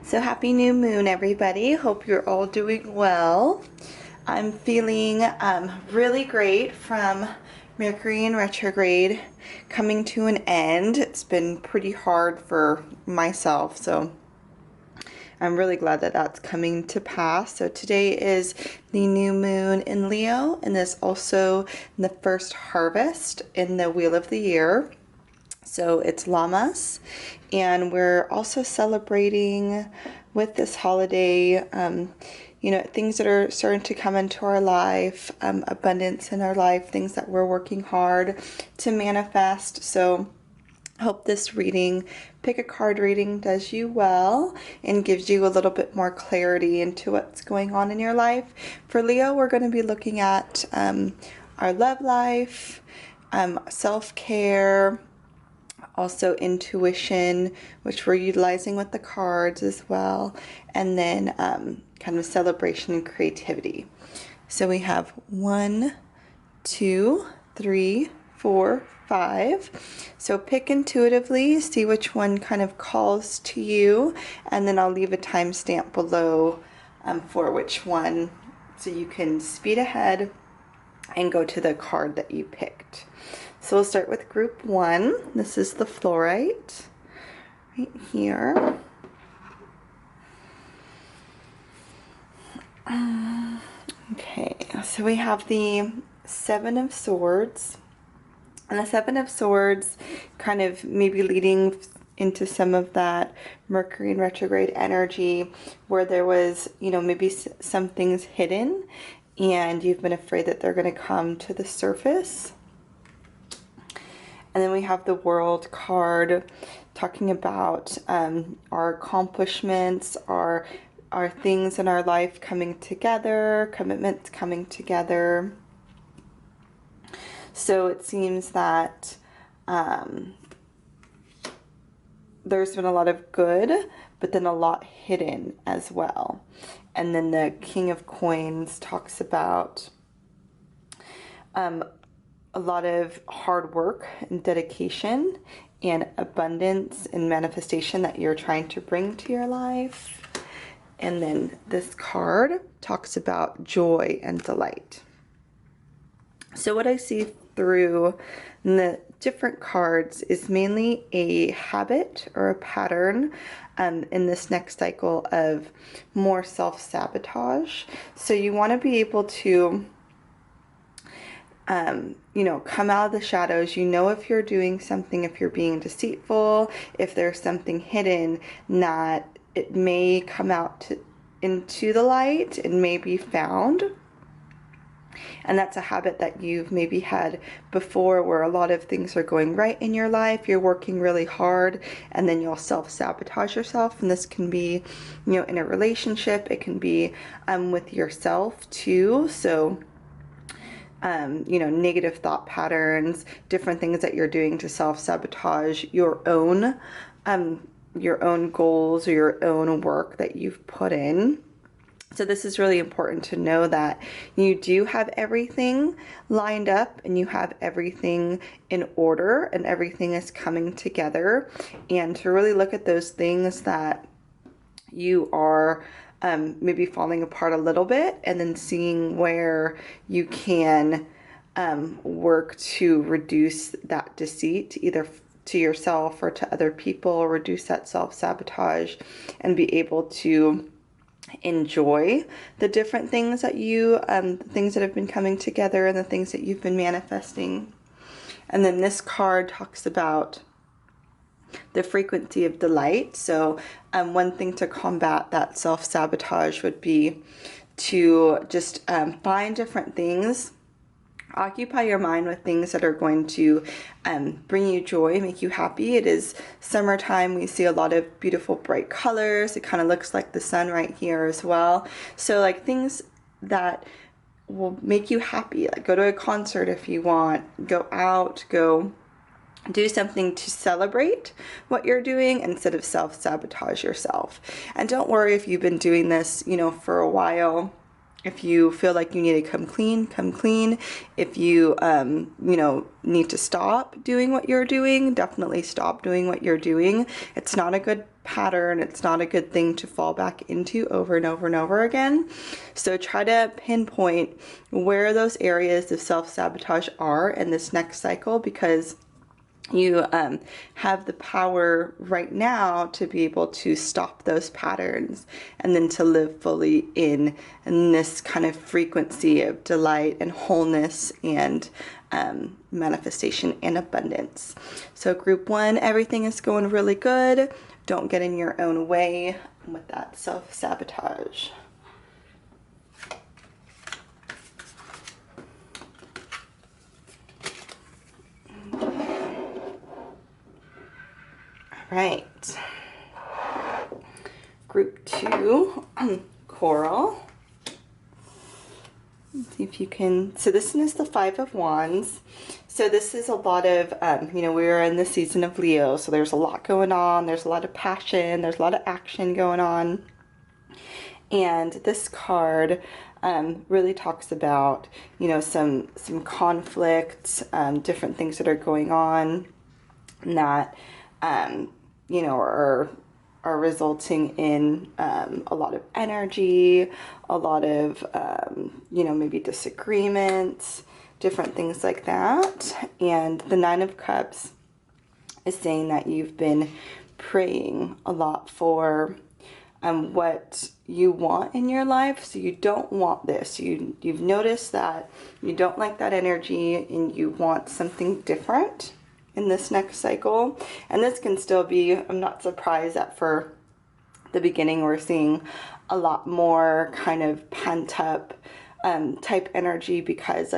So happy new moon, everybody. Hope you're all doing well. I'm feeling really great from Mercury in retrograde coming to an end. It's been pretty hard for myself, so I'm really glad that that's coming to pass. So today is the new moon in Leo, and there's also the first harvest in the wheel of the year. So it's Llamas, and we're also celebrating with this holiday, things that are starting to come into our life, abundance in our life, things that we're working hard to manifest. So hope this reading, pick a card reading, does you well and gives you a little bit more clarity into what's going on in your life. For Leo, we're going to be looking at our love life, self-care, also intuition, which we're utilizing with the cards as well, and then kind of celebration and creativity. So we have 1, 2, 3, 4, 5. So pick intuitively, see which one kind of calls to you, and then I'll leave a timestamp below for which one, so you can speed ahead and go to the card that you picked. So we'll start with group 1. This is the fluorite right here. Okay, so we have the 7 of Swords. And the 7 of Swords kind of maybe leading into some of that Mercury in retrograde energy where there was, maybe some things hidden and you've been afraid that they're going to come to the surface. And then we have the World card talking about our accomplishments, our things in our life coming together, commitments coming together. So it seems that there's been a lot of good, but then a lot hidden as well. And then the King of Coins talks about a lot of hard work and dedication and abundance and manifestation that you're trying to bring to your life. And then this card talks about joy and delight. So what I see through the different cards is mainly a habit or a pattern in this next cycle of more self-sabotage. So you want to be able to come out of the shadows. If you're doing something, if you're being deceitful, if there's something hidden, that it may come out into the light and may be found. And that's a habit that you've maybe had before, where a lot of things are going right in your life, you're working really hard, and then you'll self-sabotage yourself. And this can be, in a relationship, it can be with yourself too. So negative thought patterns, different things that you're doing to self-sabotage your own goals or your own work that you've put in. So this is really important to know that you do have everything lined up and you have everything in order and everything is coming together, and to really look at those things that you are maybe falling apart a little bit, and then seeing where you can work to reduce that deceit, either to yourself or to other people, reduce that self-sabotage, and be able to enjoy the different things that things that have been coming together and the things that you've been manifesting. And then this card talks about the frequency of delight. So one thing to combat that self-sabotage would be to just find different things, occupy your mind with things that are going to bring you joy, make you happy. It is summertime. We see a lot of beautiful bright colors. It kind of looks like the sun right here as well. So like things that will make you happy, like go to a concert if you want, go out, go do something to celebrate what you're doing instead of self-sabotage yourself. And don't worry if you've been doing this, for a while. If you feel like you need to come clean, come clean. If you, need to stop doing what you're doing, definitely stop doing what you're doing. It's not a good pattern. It's not a good thing to fall back into over and over and over again. So try to pinpoint where those areas of self-sabotage are in this next cycle, because you have the power right now to be able to stop those patterns and then to live fully in this kind of frequency of delight and wholeness and manifestation and abundance. So group 1, everything is going really good. Don't get in your own way with that self-sabotage. Right. Group 2, Coral. Let's see if you can, so this one is the 5 of Wands. So this is a lot of, we're in the season of Leo, so there's a lot going on. There's a lot of passion. There's a lot of action going on. And this card really talks about, some conflicts, different things that are going on that, are resulting in a lot of energy, a lot of, maybe disagreements, different things like that. And the 9 of Cups is saying that you've been praying a lot for what you want in your life. So you don't want this. You've noticed that you don't like that energy and you want something different in this next cycle. And this can still be, I'm not surprised that for the beginning we're seeing a lot more kind of pent up type energy, because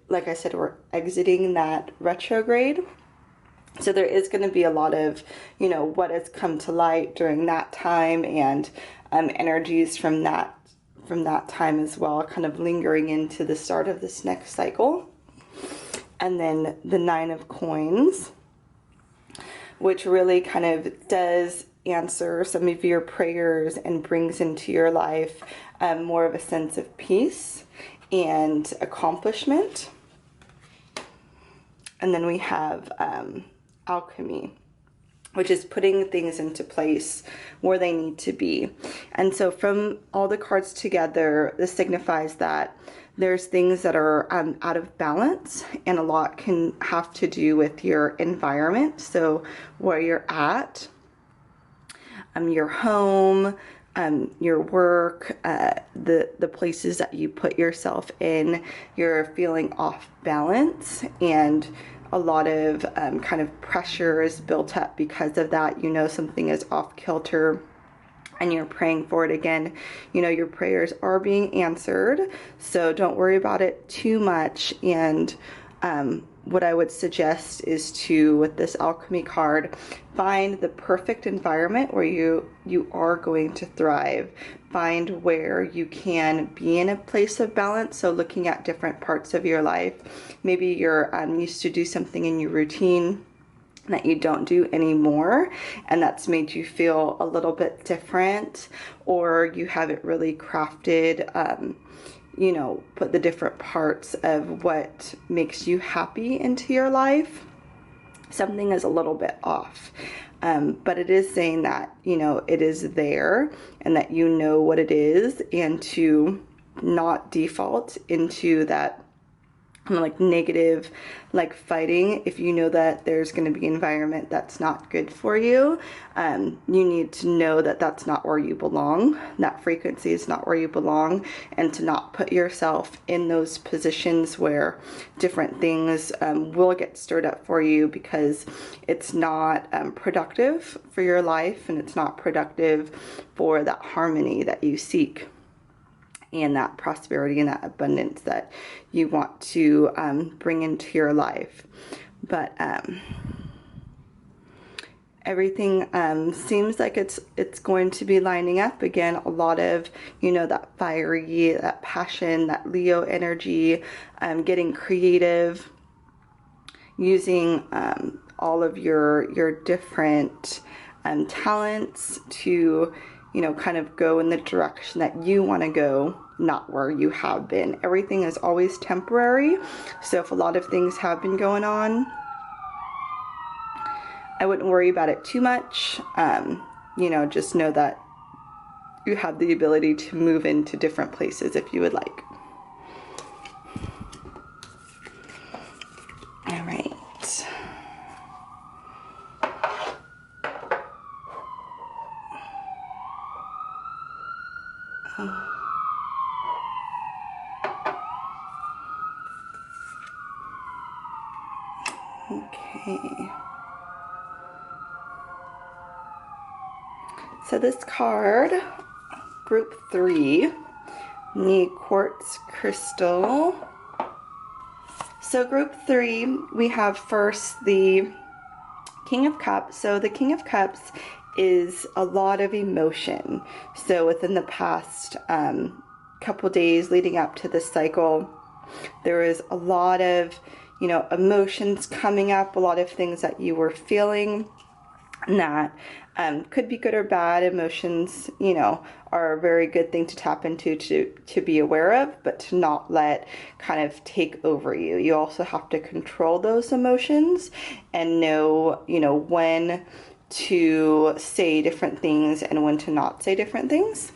like I said, we're exiting that retrograde. So there is going to be a lot of, what has come to light during that time, and energies from that time as well, kind of lingering into the start of this next cycle. And then the 9 of Coins, which really kind of does answer some of your prayers and brings into your life more of a sense of peace and accomplishment. And then we have Alchemy, which is putting things into place where they need to be. And so from all the cards together, this signifies that there's things that are out of balance, and a lot can have to do with your environment. So where you're at, your home, your work, the places that you put yourself in, you're feeling off balance, and a lot of kind of pressure is built up because of that. Something is off kilter and you're praying for it again. Your prayers are being answered, so don't worry about it too much. And what I would suggest is to, with this Alchemy card, find the perfect environment where you are going to thrive. Find where you can be in a place of balance. So looking at different parts of your life. Maybe you're used to do something in your routine that you don't do anymore, and that's made you feel a little bit different, or you haven't really crafted put the different parts of what makes you happy into your life. Something is a little bit off, but it is saying that it is there, and that what it is, and to not default into that kind of like negative, like fighting. If you know that there's going to be an environment that's not good for you, you need to know that that's not where you belong. That frequency is not where you belong, and to not put yourself in those positions where different things will get stirred up for you, because it's not productive for your life, and it's not productive for that harmony that you seek, and that prosperity and that abundance that you want to bring into your life. But everything seems like it's going to be lining up again. A lot of that fiery, that passion, that Leo energy, getting creative, using all of your different talents to kind of go in the direction that you want to go, not where you have been. Everything is always temporary. So if a lot of things have been going on, I wouldn't worry about it too much. you know, just know that you have the ability to move into different places if you would like. All right. Okay. So this card, group 3, the quartz crystal. So group 3, we have first the King of Cups. So the King of Cups is a lot of emotion. So within the past couple days leading up to this cycle, there is a lot of, you know, emotions coming up, a lot of things that you were feeling that could be good or bad. Emotions, you know, are a very good thing to tap into, to be aware of, but to not let kind of take over you. You also have to control those emotions and know, you know, when to say different things and when to not say different things.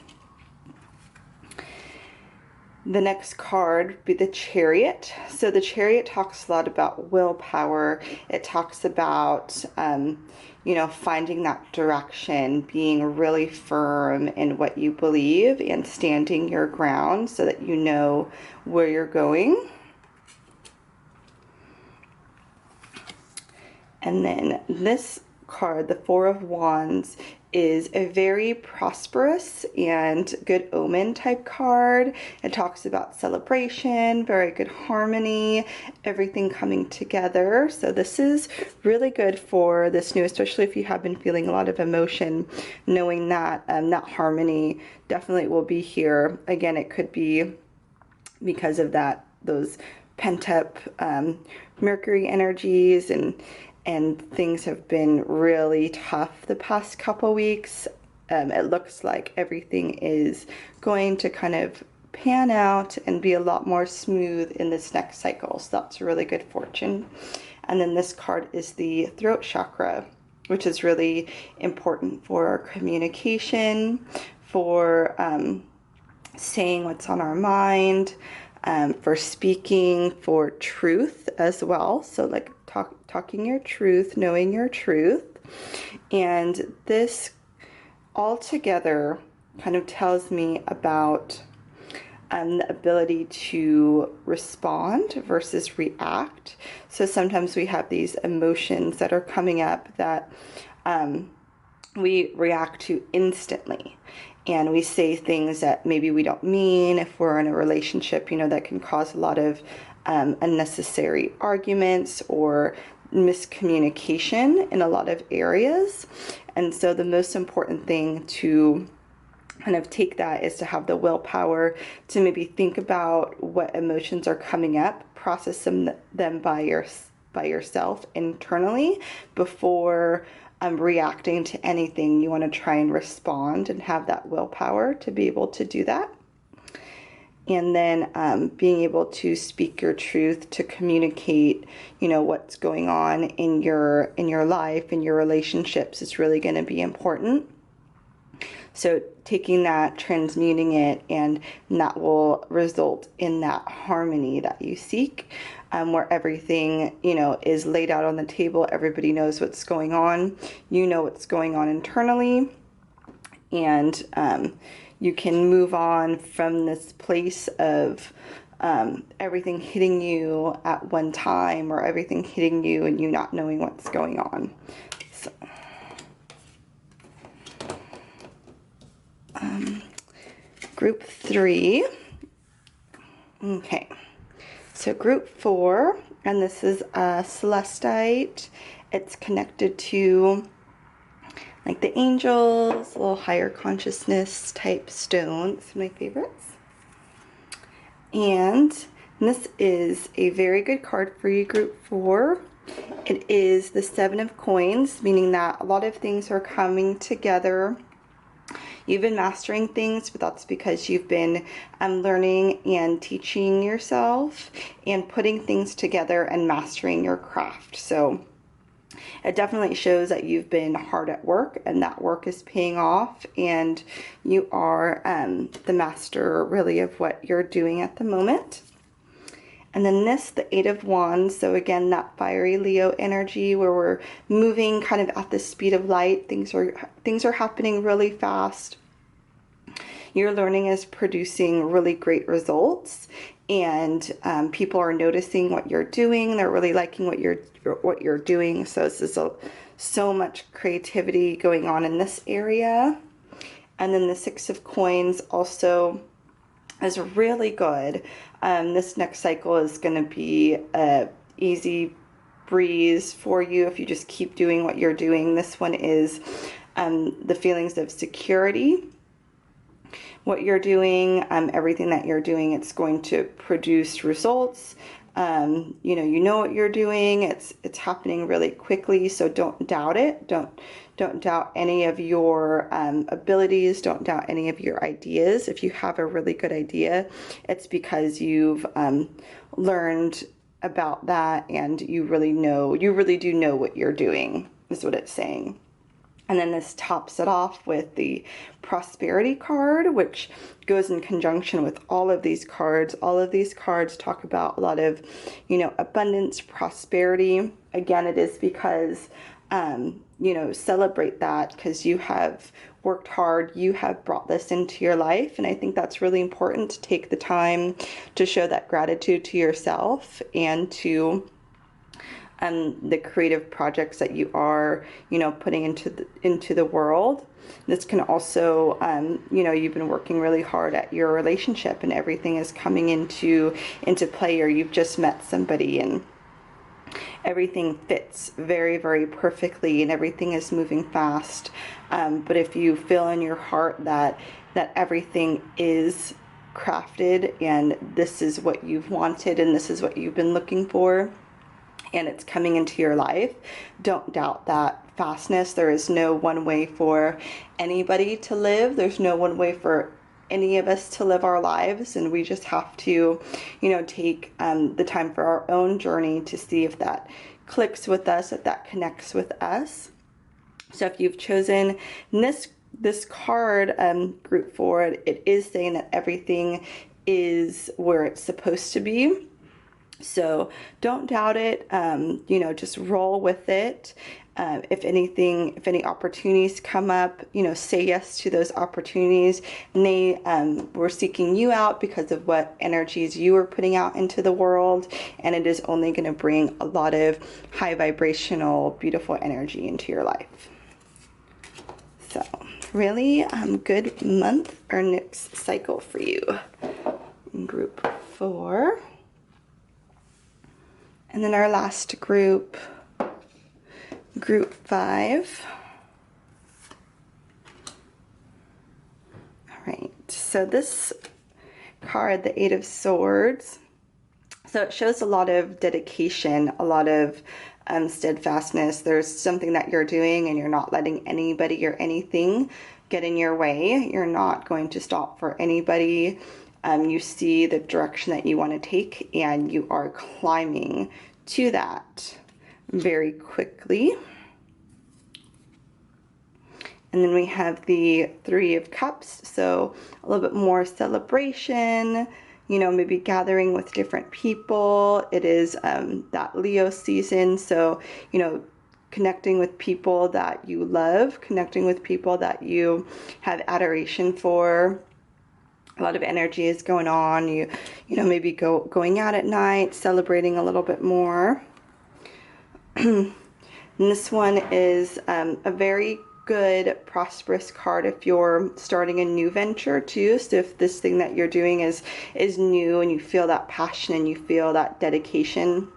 The next card would be the Chariot. So the Chariot talks a lot about willpower. It talks about, you know, finding that direction, being really firm in what you believe and standing your ground so that you know where you're going. And then this card, the Four of Wands, is a very prosperous and good omen type card. It talks about celebration, very good harmony, everything coming together. So this is really good for this new, especially if you have been feeling a lot of emotion, knowing that that harmony definitely will be here. Again, it could be because of those pent up Mercury energies, and things have been really tough the past couple weeks. It looks like everything is going to kind of pan out and be a lot more smooth in this next cycle. So that's really good fortune. And then this card is the throat chakra, which is really important for communication, for saying what's on our mind, for speaking, for truth as well. So like talking your truth, knowing your truth. And this all together kind of tells me about the ability to respond versus react. So sometimes we have these emotions that are coming up that we react to instantly. And we say things that maybe we don't mean. If we're in a relationship, you know, that can cause a lot of unnecessary arguments or miscommunication in a lot of areas. And so the most important thing to kind of take that is to have the willpower to maybe think about what emotions are coming up, process them by yourself internally before reacting to anything. You want to try and respond and have that willpower to be able to do that. And then being able to speak your truth, to communicate, you know, what's going on in your life, in your relationships is really going to be important. So taking that, transmuting it, and that will result in that harmony that you seek, where everything, you know, is laid out on the table. Everybody knows what's going on. You know what's going on internally, and you can move on from this place of everything hitting you at one time, or everything hitting you and you not knowing what's going on. So, group 3. Okay, so group 4, and this is a celestite. It's connected to like the angels, a little higher consciousness type stones, my favorites. And this is a very good card for you, group 4. It is the 7 of coins, meaning that a lot of things are coming together. You've been mastering things, but that's because you've been learning and teaching yourself and putting things together and mastering your craft. So It definitely shows that you've been hard at work and that work is paying off, and you are the master really of what you're doing at the moment. And then this, the Eight of Wands, so again, that fiery Leo energy where we're moving kind of at the speed of light. Things are happening really fast. Your learning is producing really great results, and people are noticing what you're doing. They're really liking what you're doing. So this is so much creativity going on in this area. And then the Six of Coins also is really good. This next cycle is going to be a easy breeze for you if you just keep doing what you're doing. This one is the feelings of security. What you're doing, everything that you're doing, it's going to produce results. You know what you're doing. It's happening really quickly, so don't doubt it. Don't doubt any of your abilities. Don't doubt any of your ideas. If you have a really good idea, it's because you've learned about that, and you really do know what you're doing, is what it's saying. And then this tops it off with the prosperity card, which goes in conjunction with all of these cards. All of these cards talk about a lot of, abundance, prosperity. Again, it is because, celebrate that, because you have worked hard. You have brought this into your life. And I think that's really important, to take the time to show that gratitude to yourself and to the creative projects that you are, putting into the world. This can also, you've been working really hard at your relationship, and everything is coming into play, or you've just met somebody and everything fits very, very perfectly, and everything is moving fast. But if you feel in your heart that everything is crafted, and this is what you've wanted, and this is what you've been looking for, and it's coming into your life, don't doubt that fastness. There is no one way for anybody to live. There's no one way for any of us to live our lives, and we just have to, take the time for our own journey to see if that clicks with us, if that connects with us. So if you've chosen this card, group 4, it is saying that everything is where it's supposed to be. So don't doubt it, just roll with it. If any opportunities come up, say yes to those opportunities. And they were seeking you out because of what energies you were putting out into the world. And it is only going to bring a lot of high vibrational, beautiful energy into your life. So really good month or next cycle for you in group 4. And then our last group, group 5. All right, so this card, the Eight of Swords, so it shows a lot of dedication, a lot of steadfastness. There's something that you're doing, and you're not letting anybody or anything get in your way. You're not going to stop for anybody. You see the direction that you want to take, and you are climbing to that very quickly. And then we have the Three of Cups, so a little bit more celebration, maybe gathering with different people. It is that Leo season, so, connecting with people that you love, connecting with people that you have adoration for. A lot of energy is going on. You maybe going out at night, celebrating a little bit more. And this one is a very good, prosperous card if you're starting a new venture too. So if this thing that you're doing is new, and you feel that passion and you feel that dedication,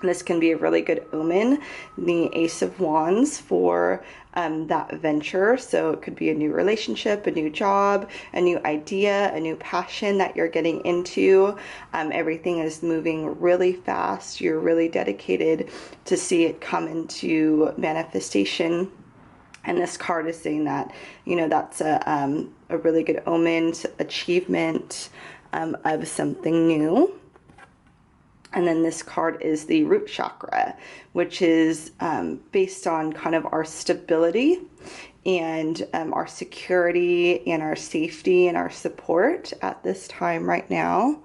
this can be a really good omen. The Ace of Wands for that venture. So it could be a new relationship, a new job, a new idea, a new passion that you're getting into. Everything is moving really fast. You're really dedicated to see it come into manifestation. And this card is saying that, that's a really good omen, achievement of something new. And then this card is the root chakra, which is based on kind of our stability and our security and our safety and our support at this time right now.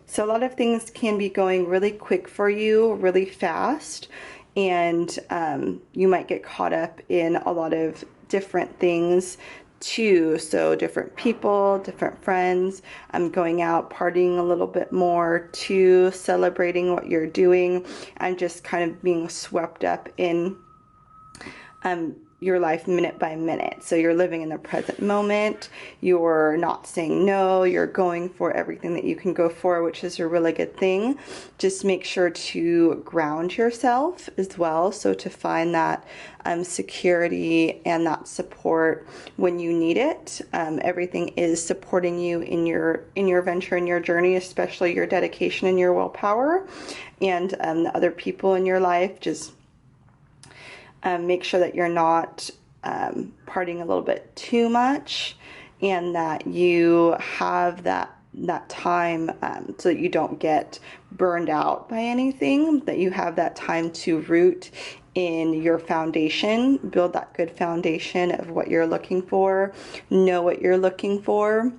So a lot of things can be going really quick for you, really fast, and you might get caught up in a lot of different things too. So different people, different friends, going out, partying a little bit more too, celebrating what you're doing, and just kind of being swept up in your life minute by minute. So you're living in the present moment, you're not saying no, you're going for everything that you can go for, which is a really good thing. Just make sure to ground yourself as well, so to find that security and that support when you need it. Everything is supporting you in your venture, in your journey, especially your dedication and your willpower, and the other people in your life. Just make sure that you're not partying a little bit too much, and that you have that time so that you don't get burned out by anything, that you have that time to root in your foundation, build that good foundation of what you're looking for, know what you're looking for,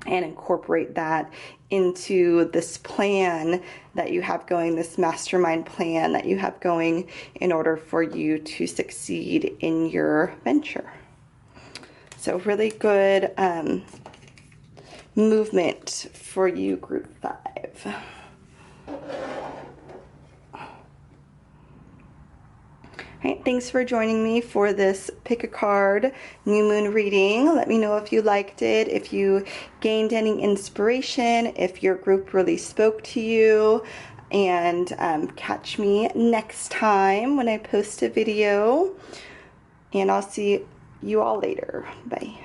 and incorporate that into this plan that you have going, this mastermind plan that you have going, in order for you to succeed in your venture. So really good movement for you, group 5. All right, thanks for joining me for this pick a card new moon reading. Let me know if you liked it, if you gained any inspiration, if your group really spoke to you, and catch me next time when I post a video, and I'll see you all later. Bye.